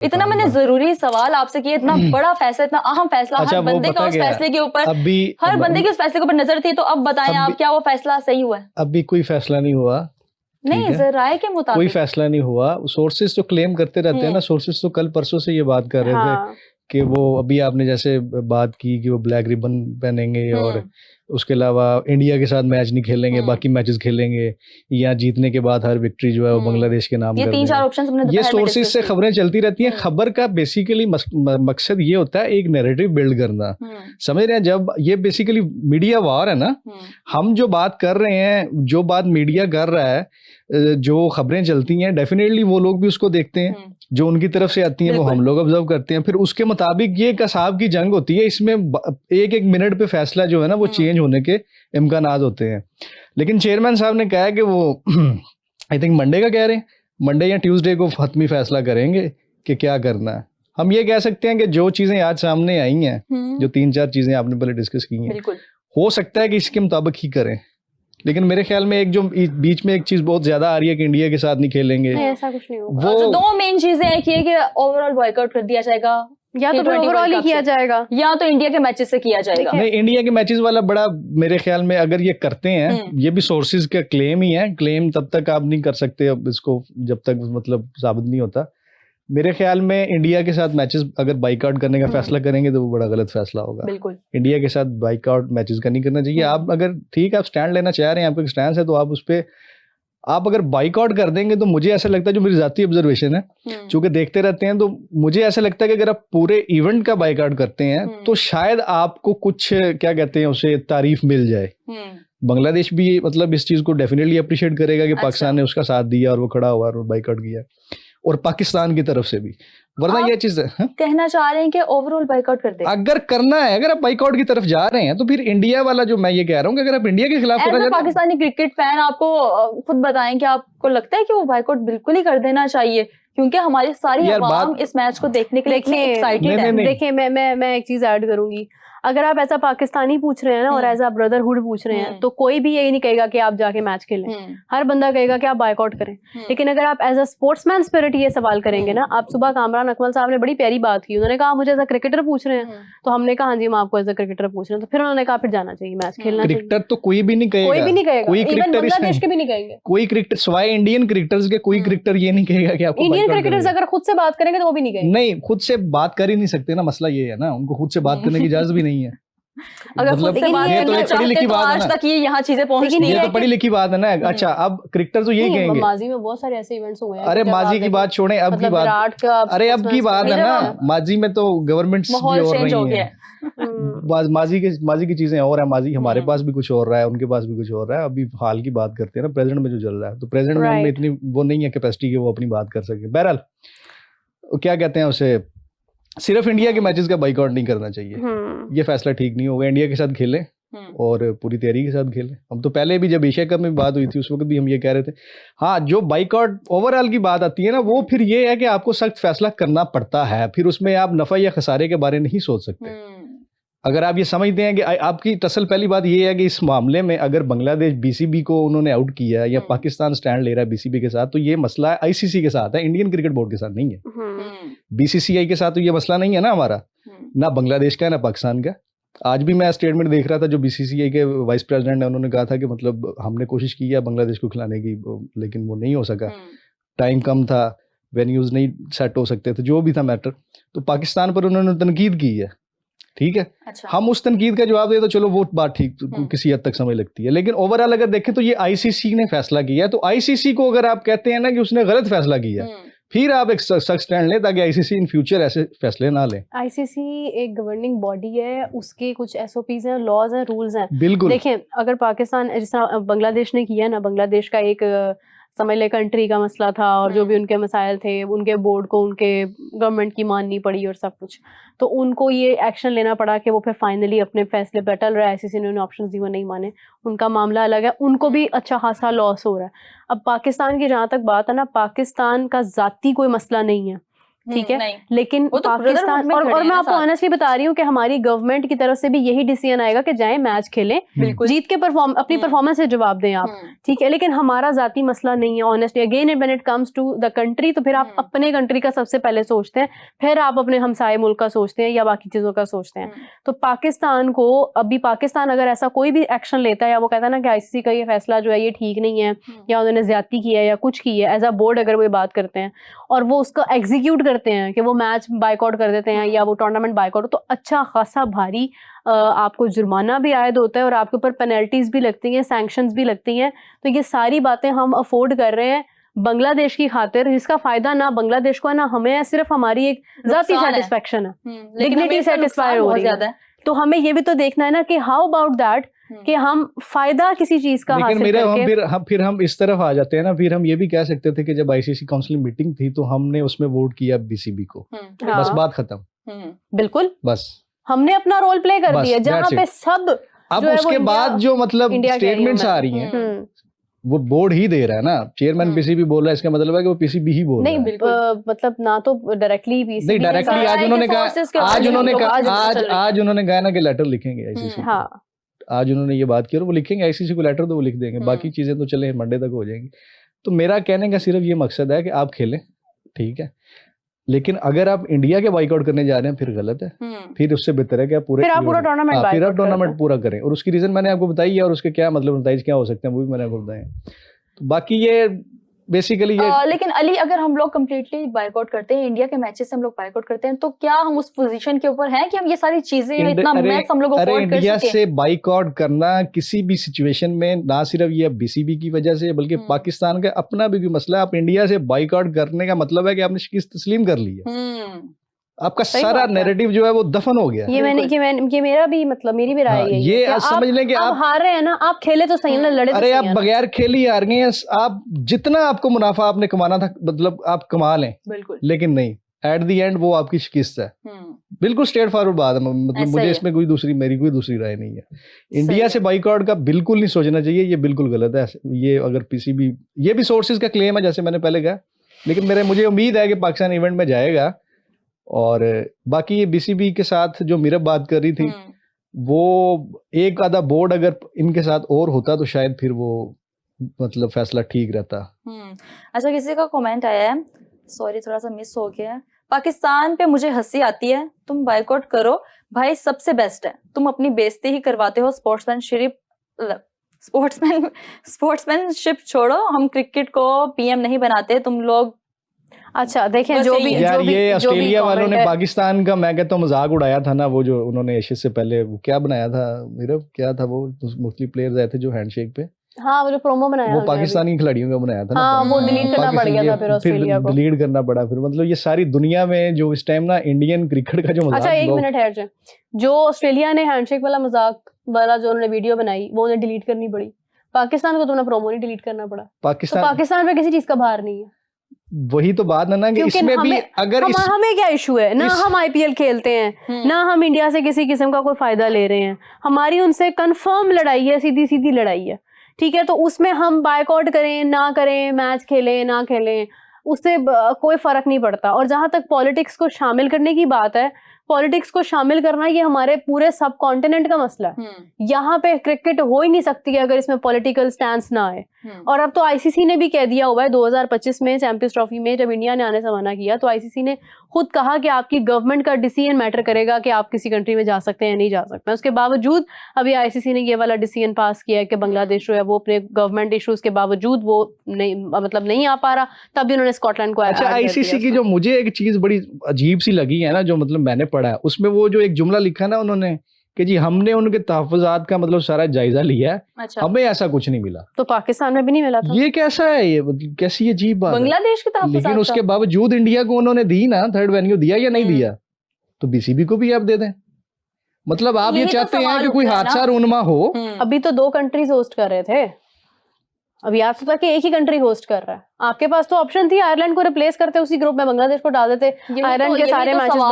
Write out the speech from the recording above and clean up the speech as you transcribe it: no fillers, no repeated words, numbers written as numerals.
इतना मैंने जरूरी सवाल आपसे किया, इतना बड़ा फैसला, इतना अहम फैसला, अच्छा, हर बंदे का उस फैसले के ऊपर, हर बंदे के उस फैसले के ऊपर नजर थी। तो अब बताएं आप, क्या वो फैसला सही हुआ है? अभी कोई फैसला नहीं हुआ। नहीं, सर राय के मुताबिक कोई फैसला नहीं हुआ। सोर्सेज तो क्लेम करते रहते हैं ना, सोर्सेज तो कल परसों से ये बात कर रहे थे कि वो, अभी आपने जैसे बात की कि वो ब्लैक रिबन पहनेंगे और उसके अलावा इंडिया के साथ मैच नहीं खेलेंगे, बाकी मैचेस खेलेंगे, या जीतने के बाद हर विक्ट्री जो है वो बांग्लादेश के नाम ये कर 3-4 ऑप्शन ये सोर्सेज से खबरें चलती रहती हैं। खबर का बेसिकली मकसद ये होता है एक नैरेटिव बिल्ड करना, समझ रहे हैं? जब ये बेसिकली मीडिया वॉर है ना, हम जो बात कर रहे हैं, जो बात मीडिया कर रहा है, जो खबरें चलती हैं, डेफिनेटली वो लोग भी उसको देखते हैं, जो उनकी तरफ से आती हैं वो हम लोग ऑब्जर्व करते हैं, फिर उसके मुताबिक ये एक असाब की जंग होती है। इसमें एक एक मिनट पे फैसला जो है ना वो चेंज होने के इम्कानात होते हैं। लेकिन चेयरमैन साहब ने कहा है कि वो आई थिंक मंडे का कह रहे हैं, मंडे या ट्यूसडे को हतमी फैसला करेंगे कि क्या करना है। हम ये कह सकते हैं कि जो चीजें आज सामने आई हैं, जो 3-4 चीजें आपने पहले डिस्कस की हैं, हो सकता है कि इसके मुताबिक ही करें। लेकिन मेरे ख्याल में एक जो बीच में एक चीज बहुत ज्यादा आ रही है कि इंडिया के साथ नहीं खेलेंगे, नहीं, ऐसा कुछ नहीं होगा। वो दो मेन चीजें एक ये कि ओवरऑल बॉयकॉट कर दिया जाएगा, या तो ओवरऑल ही किया जाएगा, या तो इंडिया के मैचेस से किया जाएगा। नहीं, इंडिया के मैचेस वाला बड़ा मेरे ख्याल में अगर ये करते हैं, ये भी सोर्सेज का क्लेम ही है, क्लेम तब तक आप नहीं कर सकते अब इसको जब तक मतलब साबित नहीं होता। मेरे ख्याल में इंडिया के साथ मैचेस अगर बाइकआउट करने का फैसला करेंगे तो वो बड़ा गलत फैसला होगा। बिल्कुल, इंडिया के साथ बाइकआउट मैचेस का नहीं करना चाहिए। आप अगर ठीक है, आप स्टैंड लेना चाह रहे हैं, आपका स्टैंड है, तो आप उस पर आप अगर बाइकआउट कर देंगे तो मुझे ऐसा लगता है, जो मेरी जाती ऑब्जर्वेशन है, चूंकि देखते रहते हैं, तो मुझे ऐसा लगता है कि अगर आप पूरे इवेंट का बाइकआउट करते हैं तो शायद आपको कुछ क्या कहते हैं उसे तारीफ मिल जाए। बांग्लादेश भी मतलब इस चीज को डेफिनेटली अप्रिशिएट करेगा कि पाकिस्तान ने उसका साथ दिया और वो खड़ा हुआ और बाइकआउट किया, और पाकिस्तान की तरफ से भी। वरना ये चीज कहना चाह रहे हैं कि ओवरऑल बाइकआउट कर दे। अगर करना है, अगर आप बाइकआउट की तरफ जा रहे हैं तो फिर इंडिया वाला जो मैं ये कह रहा हूँ कि अगर आप इंडिया के खिलाफ करना चाहते हैं, पाकिस्तानी क्रिकेट फैन आपको खुद बताएं कि आपको लगता है कि वो बाइकआउट बिल्कुल ही कर देना चाहिए? क्योंकि हमारी सारी अवाम इस मैच को देखने के लिए एक्साइटेड है। देखिए, मैं एक चीज ऐड करूंगी। अगर आप ऐसा पाकिस्तानी पूछ रहे हैं ना और एज अ ब्रदरहुड पूछ रहे हैं, तो कोई भी यही नहीं कहेगा कि आप जाके मैच खेलें। हर बंदा कहेगा कि आप बायकॉट करें। लेकिन अगर आप एज अ स्पोर्ट्समैन स्पिरिट ये सवाल करेंगे ना, आप सुबह कामरान अकमल साहब ने बड़ी प्यारी बात की। उन्होंने कहा मुझे एज अ क्रिकेटर पूछ रहे हैं, तो हमने कहा हाँ जी हम आपको एज अ क्रिकेटर पूछ रहे हैं। तो फिर उन्होंने कहा फिर जाना चाहिए, मैच खेलना चाहिए। क्रिकेटर तो कोई भी नहीं कहेगा, कोई भी नहीं कहेगा, कोई इवन बांग्लादेश के भी नहीं कहेंगे। कोई क्रिकेटर सिवाय इंडियन क्रिकेटर्स के कोई क्रिकेटर ये नहीं कहेगा कि आपको इंडियन क्रिकेटर्स अगर खुद से बात करेंगे तो वो भी नहीं कहेंगे। नहीं, खुद से बात कर ही नहीं सकते ना, मसला ये है ना, उनको खुद से बात करने की इजाजत भी नहीं है। अगर मतलब ये तो एक पढ़ी लिखी बात है ना, आज तक ये यहाँ चीजें पहुंच नहीं है, ये तो पढ़ी लिखी बात है ना। अच्छा, अब क्रिकेटर तो यही कहेंगे, माजी में बहुत सारे ऐसे इवेंट्स हुए हैं। अरे माजी की बात छोड़ें, अब की बात, अरे अब की बात है ना। माजी में तो गवर्नमेंट माहौल चेंज हो गया। माजी की चीजें और है, माजी हमारे पास भी कुछ और रहा है, उनके पास भी कुछ और रहा है। अभी हाल की बात करते हैं ना, प्रेजेंट में जो चल रहा है, तो प्रेजेंट में उनमें इतनी वो नहीं है कैपेसिटी कि वो अपनी बात कर सके। बहरहाल क्या कहते हैं उसे, सिर्फ इंडिया के मैचेस का बाइकआउट नहीं करना चाहिए, ये फैसला ठीक नहीं होगा। इंडिया के साथ खेलें और पूरी तैयारी के साथ खेलें। हम तो पहले भी जब एशिया कप में बात हुई थी उस वक्त भी हम ये कह रहे थे। हाँ, जो बाइकआउट ओवरऑल की बात आती है ना, वो फिर ये है कि आपको सख्त फैसला करना पड़ता है, फिर उसमें आप नफा या खसारे के बारे नहीं सोच सकते। अगर आप ये समझते हैं कि आपकी तसल, पहली बात ये है कि इस मामले में अगर बांग्लादेश बीसीबी को उन्होंने आउट किया या पाकिस्तान स्टैंड ले रहा है बीसीबी के साथ, तो ये मसला आईसीसी के साथ है, इंडियन क्रिकेट बोर्ड के साथ नहीं है। बीसीसीआई के साथ तो ये मसला नहीं है ना हमारा, ना बांग्लादेश का है ना पाकिस्तान का। आज भी मैं स्टेटमेंट देख रहा था, जो बीसीसीआई के वाइस प्रेसिडेंट है, उन्होंने कहा था कि मतलब हमने कोशिश की है बांग्लादेश को खिलाने की, लेकिन वो नहीं हो सका, टाइम कम था, वेन्यूज नहीं सेट हो सकते थे, जो भी था मैटर। तो पाकिस्तान पर उन्होंने तनकीद की है, ठीक है। अच्छा। हम उस तनकीद का जवाब दे तो चलो वो बात ठीक किसी हद तक समझ लगती है, लेकिन ओवरऑल अगर देखें तो ये आईसीसी ने फैसला किया है। तो आईसीसी को अगर आप कहते हैं ना कि उसने गलत फैसला किया, फिर आप एक सख्त स्टैंड लें ताकि आईसीसी इन फ्यूचर ऐसे फैसले ना लें। आईसीसी एक गवर्निंग बॉडी है, उसके कुछ एसओपीज हैं, लॉज हैं, रूल्स हैं। बिल्कुल। देखें, अगर पाकिस्तान जिस तरह बांग्लादेश ने किया ना, बांग्लादेश का एक समझ ले कंट्री का मसला था और जो भी उनके मसाइल थे, उनके बोर्ड को उनके गवर्नमेंट की माननी पड़ी और सब कुछ, तो उनको ये एक्शन लेना पड़ा कि वो फिर फाइनली अपने फैसले पे अटल रहा है। आईसीसी ने उन्हें ऑप्शन दी, वो नहीं माने, उनका मामला अलग है, उनको भी अच्छा खासा लॉस हो रहा है। अब पाकिस्तान की जहाँ तक बात है ना, पाकिस्तान का ज़ाती कोई मसला नहीं है, ठीक है, नहीं, लेकिन वो तो पाकिस्तान brotherhood में खड़े और हैं मैं ना आपको साथ। ऑनेस्टली बता रही हूँ कि हमारी गवर्नमेंट की तरफ से भी यही डिसीजन आएगा कि जाएं मैच खेलें, बिल्कुल। जीत के अपनी परफॉर्मेंस से जवाब दें आप, ठीक है। लेकिन हमारा जाती मसला नहीं है honestly, again when it comes to the country, तो फिर आप अपने कंट्री का सबसे पहले सोचते हैं, फिर आप अपने हमसाए मुल्क का सोचते हैं या बाकी चीजों का सोचते हैं। तो पाकिस्तान को अभी, पाकिस्तान अगर ऐसा कोई भी एक्शन लेता है या वो कहता है ना कि आईसीसी का ये फैसला जो है ये ठीक नहीं है या उन्होंने ज्यादती की है या कुछ की है, एज अ बोर्ड अगर वो ये बात करते हैं और वो उसका एग्जीक्यूट करते हैं कि वो मैच बायकॉट कर देते हैं या वो टूर्नामेंट बायकॉट, तो अच्छा खासा भारी आपको जुर्माना भी आयद होता है और आपके ऊपर पेनल्टीज भी लगती हैं, सैंक्शंस भी लगती हैं। तो ये सारी बातें हम अफोर्ड कर रहे हैं बांग्लादेश की खातिर, जिसका फायदा ना बांग्लादेश को है ना हमें है, सिर्फ हमारी एक जाती सेटिस्फेक्शन है, डिग्निटी सेटिस्फाई हो रही है। तो हमें ये भी तो देखना है ना कि हाउ अबाउट दैट कि हम फायदा किसी चीज का लेकिन हासिल मेरे करके फिर हम इस तरफ आ जाते हैं ना, फिर हम ये भी कह सकते थे कि जब आईसीसी काउंसिल मीटिंग थी तो हमने उसमें वोट किया बीसीबी को, बस हाँ। बात खत्म, बिल्कुल बस हमने अपना रोल प्ले कर बस, दिया, जहाँ that's पे it। सब अब जो है वो उसके बाद जो मतलब इंडिया के स्टेटमेंट्स एरिया आ में। रही हैं वो बोर्ड ही दे रहा है ना, चेयरमैन पीसीबी बोल रहा है, इसका मतलब है कि वो पीसीबी ही बोल रहा नहीं है। मतलब ना तो डायरेक्टली नहीं डायरेक्टली आज उन्होंने कहा, आज उन्होंने कहा ना कि लेटर लिखेंगे आईसीसी, हाँ आज उन्होंने ये बात की और वो लिखेंगे आईसीसी को लेटर, तो वो लिख देंगे, बाकी चीजें तो चले मंडे तक हो जाएंगी। तो मेरा कहने का सिर्फ ये मकसद है कि आप खेलें, ठीक है, लेकिन अगर आप इंडिया के बाइकआउट करने जा रहे हैं फिर गलत है, फिर उससे बेहतर है कि आप पूरा टूर्नामेंट पूरा करें। और उसकी रीजन मैंने आपको बताई है और उसके क्या मतलब नतीजे क्या हो सकते हैं वो भी मैंने आपको बताए। तो बाकी ये बेसिकली ये लेकिन अली, अगर हम लोग कम्प्लीटली बायकॉट करते हैं, इंडिया के मैचेस हम लोग बायकॉट करते हैं, तो क्या हम उस पोजीशन के ऊपर हैं कि हम ये सारी चीजें इतना मैच हम लोग अफोर्ड कर इंडिया सकें? से बाइकआउट करना किसी भी सिचुएशन में, ना सिर्फ ये बीसीबी की वजह से बल्कि पाकिस्तान का अपना भी कोई मसला है। आप इंडिया से बाइकआउट करने का मतलब है कि आपने शिकस्त तस्लीम कर ली है, आपका सारा नैरेटिव जो है वो दफन हो गया। ये मेरा भी मतलब मेरी भी राय है ये समझ लें कि आप हार रहे हैं ना, आप खेले तो सही ना, लड़े तो अरे सही आप बगैर खेली हार गए हैं, आप जितना आपको मुनाफा आपने कमाना था मतलब आप कमा लें, बिल्कुल, लेकिन नहीं, एट द एंड वो आपकी शिकस्त है। बिल्कुल स्ट्रेट फॉरवर्ड बात है, मतलब मुझे इसमें मेरी कोई दूसरी राय नहीं है। इंडिया से बाइकआउट का बिल्कुल नहीं सोचना चाहिए, ये बिल्कुल गलत है। ये अगर पीसीबी, ये भी सोर्सेज का क्लेम है जैसे मैंने पहले कहा, लेकिन मुझे उम्मीद है कि पाकिस्तान इवेंट में जाएगा। और बाकी ये बीसीबी के साथ जो मीरा बात कर रही थी, वो एक आधा बोर्ड अगर इनके साथ और होता तो शायद फिर वो मतलब फैसला ठीक रहता। अच्छा, किसी का कमेंट आया है, सॉरी थोड़ा सा मिस हो गया है। पाकिस्तान पे मुझे हंसी आती है, तुम बायकॉट करो भाई, सबसे बेस्ट है, तुम अपनी बेइज्जती ही करवाते हो। स्पोर्ट्समैनशिप छोड़ो, हम क्रिकेट को पीएम नहीं बनाते, तुम लोग। अच्छा देखें, जो भी यार ये ऑस्ट्रेलिया वालों ने है। पाकिस्तान का मैं कहता हूँ मजाक उड़ाया था ना, वो जो उन्होंने एशिया से पहले वो क्या बनाया था मेरा, क्या था वो मुस्लिम प्लेयर्स आए थे जो हैंडशेक पे, हाँ वो जो प्रोमो बनाया वो पाकिस्तानी खिलाड़ियों का बनाया था ना, हाँ वो डिलीट करना पड़ गया था फिर ऑस्ट्रेलिया को, डिलीट करना पड़ा फिर। मतलब ये सारी दुनिया में जो इस टाइम ना इंडियन क्रिकेट का जो मजाक। अच्छा एक मिनट ठहर जाए, जो ऑस्ट्रेलिया ने हैंडशेक वाला मजाक वाला जो उन्होंने वीडियो बनाई वो उन्हें डिलीट करनी पड़ी, पाकिस्तान को तो उन्हें प्रोमो नहीं डिलीट करना पड़ा। पाकिस्तान पे किसी चीज का भार नहीं है। वही तो बात है ना कि इसमें भी अगर हमें क्या इशू है ना, हम आईपीएल खेलते हैं ना, हम इंडिया से किसी किस्म का कोई फायदा ले रहे हैं, हमारी उनसे कंफर्म लड़ाई है, सीधी सीधी लड़ाई है, ठीक है। तो उसमें हम बायकॉट करें ना करें, मैच खेलें ना खेलें, उससे कोई फर्क नहीं पड़ता। और जहां तक पॉलिटिक्स को शामिल करने की बात है, पॉलिटिक्स को शामिल करना ये हमारे पूरे सब कॉन्टिनेंट का मसला है। यहाँ पे क्रिकेट हो ही नहीं सकती है अगर इसमें पॉलिटिकल स्टैंस ना आए। और अब तो आईसीसी ने भी कह दिया हुआ है, 2025 में चैंपियंस ट्रॉफी में जब इंडिया ने आने से मना किया तो आईसीसी ने खुद कहा कि आपकी गवर्नमेंट का डिसीजन मैटर करेगा कि आप किसी कंट्री में जा सकते हैं या नहीं जा सकते हैं। उसके बावजूद अभी आईसीसी ने ये वाला डिसीजन पास किया है कि बांग्लादेश जो है वो अपने गवर्नमेंट इश्यूज के बावजूद वो नहीं आ पा रहा, तब भी उन्होंने स्कॉटलैंड को। अच्छा, आईसीसी की जो मुझे एक चीज बड़ी अजीब सी लगी है ना, जो मतलब मैंने पढ़ा है उसमें, वो जो एक जुमला लिखा ना उन्होंने कि जी हमने उनके तहफ़्फ़ुज़ात का मतलब सारा जायजा लिया है, अच्छा। हमें ऐसा कुछ नहीं मिला। तो पाकिस्तान में भी नहीं मिला था। ये कैसा है, ये मतलब कैसी अजीब बात है। बांग्लादेश के तहफ़्फ़ुज़ात, लेकिन उसके बावजूद इंडिया को उन्होंने दी ना, थर्ड वेन्यू दिया या नहीं दिया, तो बीसीबी को भी आप दे दें। मतलब आप ये चाहते हैं कि कोई हादसा रूनमा हो। अभी तो 2 कंट्रीज होस्ट कर रहे थे, अभी आज तक एक ही कंट्री होस्ट कर रहा है। आपके पास तो ऑप्शन थी आयरलैंड को रिप्लेस करते उसी ग्रुप में, बांग्लादेश को डाल देते, आयरलैंड के सारे मैचेस